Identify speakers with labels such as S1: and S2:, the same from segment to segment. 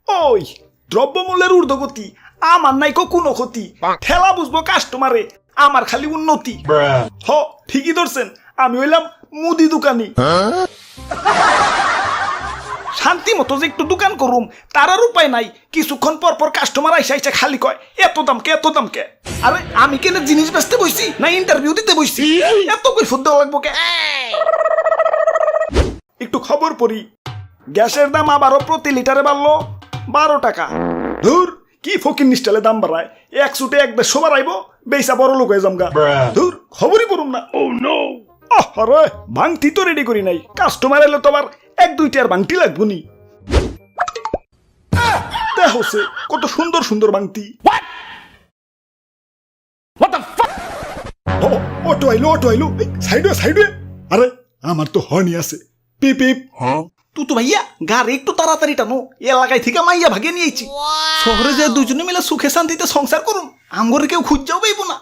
S1: ওই দ্রব্যমূল্যের ঊর্ধ্বগতি আমার নাইকো কোনো ক্ষতি, ঠেলা বুঝবো কাস্টমারে আমার খালি উন্নতি। হ ঠিকই ধরছেন, আমি হইলাম মুদি দোকানি। শান্তি মতো যে একটু দোকান করুম তার আর উপায় নাই, কিছুক্ষণ পর পর কাস্টমার আইসা আইসা খালি কয় এত দাম কে এত দাম কে। আরে আমি কেন জিনিস বেচতে বইছি না ইন্টারভিউ দিতে বইছি, এত কই ফুদ দেওয়া লাগবো কে। একটু খবর পড়ি, গ্যাসের দাম আবারও প্রতি লিটারে বাড়লো 12 টাকা। ধুর কি ফকির নিষ্টালে দাম বাড়ায়, এক ছুটে এক দেড়শো বাড়াইবো বেসা বড় লোক হয়ে জামগা। ধুর খবরই পড়ুম না। ও নো, আরে ভাঙতি তো রেডি করি নাই, কাস্টমার এলে তো আবার 1-2টি আর ভাঙতি লাগবো নি। দেখছে কত সুন্দর সুন্দর ভাঙতি। অটো আইলো সাইডে সাইডে। আরে আমার তো হর্নি আছে, পিপ পিপ। তুই তো ভাইয়া গাড়ি একটু তাড়াতাড়ি টানো, এলাকায় থেকে মাইয়া ভাগে নিয়েছি। শহরে যে দুজনে মিলে সুখে শান্তিতে সংসার করুন, আমগরে কেউ খুঁজাও পাইব না।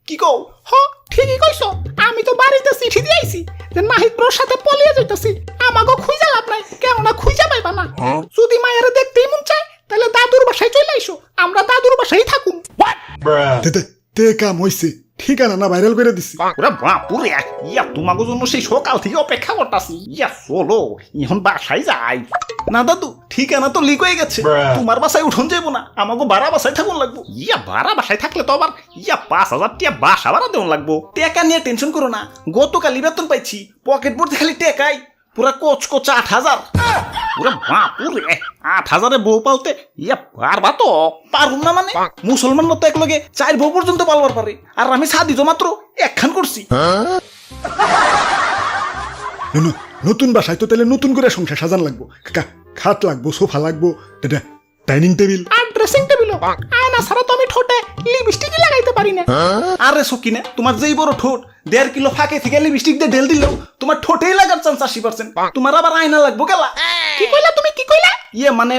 S1: কি কও?
S2: হ ঠিকই কইছো, আমি তো বাড়িতে চিঠি দিয়েছি যে নাহিদ ব্রোর সাথে পলিয়ে যাইতাছি, আমাকে খুঁজা লাভ নাই, কেননা খুঁজা পাইবা না। যদি মায়ের দেখতেই মন চায় তাহলে দাদুর বাসায় চলে আইসো, আমরা দাদুর বাসায় থাকুম।
S1: তে কাম হইছে, ঠিকানা না ভাইরাল করে দিছি।
S3: ওরে বাপুরে, ইয়া তোমাকে জন্য সেই সকাল থেকে অপেক্ষা করতাছি। ইয়া চলো এখন বাসায় যাই।
S1: না দাদু ঠিকানা তো লিক হয়ে গেছে, তোমার বাসায় উঠন যাইবো না, আমাকে ভাড়া বাসায় থাকুন লাগবো।
S3: ইয়া ভাড়া বাসায় থাকলে তো আবার 5,000 টাকা বাসা ভাড়া দেওয়া লাগবো।
S1: টাকা নিয়ে টেনশন করো না, গতকালই বেতন পাইছি, পকেট ভর্তি খালি টাকাই, পুরা কোচ 8,000।
S3: ওরে বাপুরে, 8,000-এ বউ পালতে ইয়া পারবা তো?
S1: পারুম না মানে, মুসলমান তো একলগে 4 বউ পর্যন্ত পালবার পারে, আর আমি সাদি তো মাত্র একখান করছি। নতুন বাসায় তো তাহলে নতুন করে সংসার সাজান লাগবো, খাট লাগবো, সোফা লাগবো, ডাইনিং টেবিল
S2: আর ড্রেসিং টেবিলও। আয়না ছাড়া তো আমি ঠোঁটে লিপস্টিকই লাগাইতে পারি না।
S1: আরে সকিনা, তোমার যেই বড় ঠোঁট, 1.5 কিলো ফাঁকে থেকে লিপস্টিক দিয়ে ঢেল দিলেও তোমার ঠোঁটেই লাগার চান্স 80%। তোমার আবার আয়না লাগবো গেলা।
S2: কি কইলা তুমি, কি কইলা?
S1: ইয়ে মানে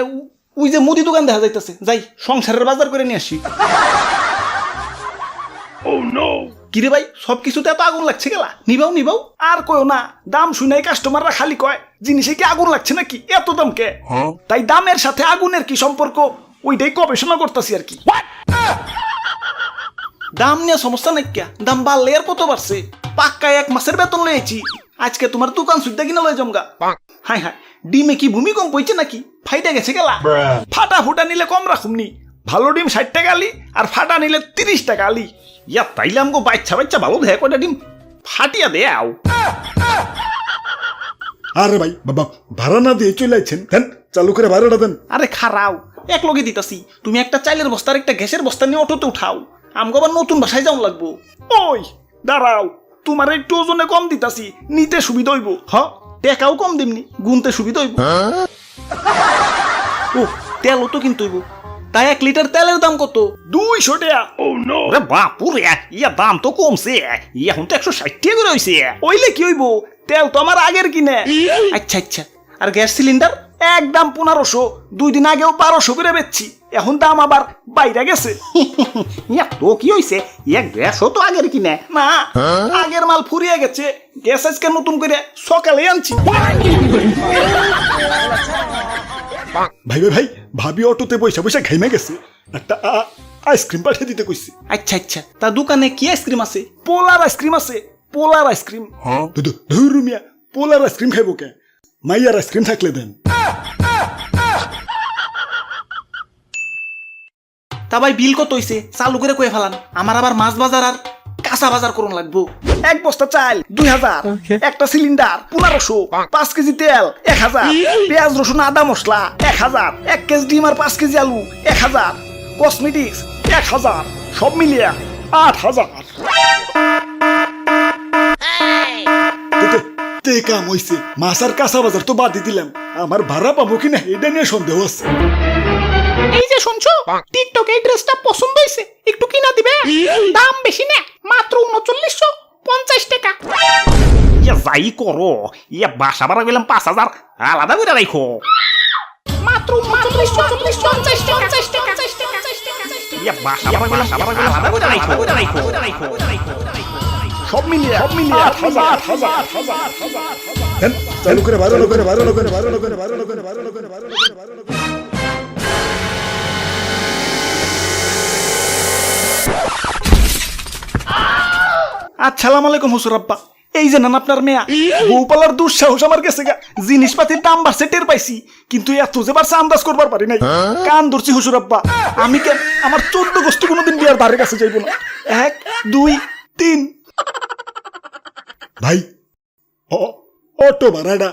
S1: ওই যে মুদি দোকান দেখা যাইতেছে, যাই সংসারের বাজার করে নিয়ে আসি। কিরে ভাই সবকিছুতে এত আগুন লাগছে গেলা, নিবাও। আর কয়ও না, দাম শুনেই কাস্টমাররা খালি কয় জিনিসে কি আগুন লাগছে নাকি, এত দাম কে। তাই দামের সাথে আগুনের কি সম্পর্ক ওইটাই গবেষণা করতেছি আর কি। দাম নিয়ে সমস্যা নাই, দাম বাড়লে আর কত বাড়ছে, পাক্কা 1 মাসের বেতন লয়েছি, আজকে তোমার দোকান সুদ্ধা কিনা লয়ে জমগা। হাই ডিমে কি ভূমিকম্প হইছে নাকি, ফাইটা গেছে গেলা। ফাটা ফুটা নিলে কম রাখুমনি, ভালো ডিম 60 টাকা আলি, আর ফাটা নিলে 30 টাকা আলি।
S3: ইয়া তাইলে আমগো বাচ্চা ভালো দেখে কয়টা ডিম ফাটিয়া দেও।
S1: আরে ভাই বাবা ভাড়া না দিয়ে চলে আইছেন, দেন চালু করে ভাড়াটা দেন। আরে খারাও, এক লগে দিতাছি, তুমি একটা চাইলের বস্তার একটা গ্যাসের বস্তা নিয়ে অটোতে উঠাও, আমগো আবার নতুন বাসায় যাওয়া লাগবো। ওই দাঁড়াও, তোমার একটু ওজনে কম দিতাছি, নিতে সুবিধা হইব। টাকাও কম দিমনি, গুনতে সুবিধা হইব। ও তেলও তো কিনতে হইব, তাই 1 লিটার তেলের দাম কত? 200 টাকা।
S3: ওরে বাপুরে, ইয়া দাম তো কমছে, এখন তো 160 টাকা করে হইছে।
S1: ওইলে কি হইব, তেল তো আমার আগের কিনে। আচ্ছা, আর গ্যাস সিলিন্ডার একদম 1500, 2 দিন আগেও 1200 করে বেচছি, এখন দাম আবার বাইরে গেছে।
S3: ইয়া তো কি হইছে, ইয়া গ্যাসও তো আগের কিনে
S1: না, আগের মাল ফুরিয়ে গেছে, গ্যাস আজকে নতুন করে সকালে আনছি। ভাই ভাবি অটোতে পয়সা ঘাইমে গেছে, একটা আইসক্রিম পাঠিয়ে দিতে কইছি। আচ্ছা, তা দোকানে কি আইসক্রিম আছে? পোলার আইসক্রিম আছে, পোলার আইসক্রিম। ধুরুমিয়া পোলার আইসক্রিম খাইবো কে, মাইয়ার আইসক্রিম থাকলে দেন। তা ভাই বিল কত হইছে, চালু করে কয়ে ফেলান, আমার আবার মাছ বাজার আর কাঁচা বাজার করুন লাগবো। 1 বস্তা চাল 2000, একটা সিলিন্ডার 1500, 5 কেজি তেল 1000, পেঁয়াজ রসুন আদা মশলা 1000, 1 কেজি ডিম আর 5 কেজি আলু 1000, কসমেটিক্স 1000, সব মিলিয়ে 8000। কাম হইছে, মাছ আর কাঁচা বাজার তো বাদ দিলাম, আমার ভাড়া পাবো কিনা এটা নিয়ে সন্দেহ আছে।
S2: এই যে শুনছো, টিকটকে এই ড্রেসটা পছন্দ হইছে, একটু কিনা দিবে? দাম বেশি না, মাত্র 3950 টাকা।
S3: ইয়া যাই করো, ইয়া বাসা ভাড়া গেলাম 5,000 আলাদা করে রাখো।
S2: মাত্র 3950 টাকা।
S3: ইয়া বাসা ভাড়া গেলাম আলাদা করে রাখো।
S1: সব মিলিয়ে 8000। চালু করে 12 করে আসসালামু আলাইকুম হুজুর আব্বা। এই যে নান আপনার মেয়া, বউ পালার দুঃসাহস আমার গেছে গা। জিনিসপাতির দাম বাড়ছে টের পাইছি, কিন্তু এত যে বাড়ছে আন্দাজ করবার পারি নাই। কান ধরছি হুজুর আব্বা, আমি কেন আমার 14 গোষ্ঠী কোনোদিন বিয়ার ধারে কাছে যাইব না। 1 2 3
S4: ভাই অটো ভাড়াটা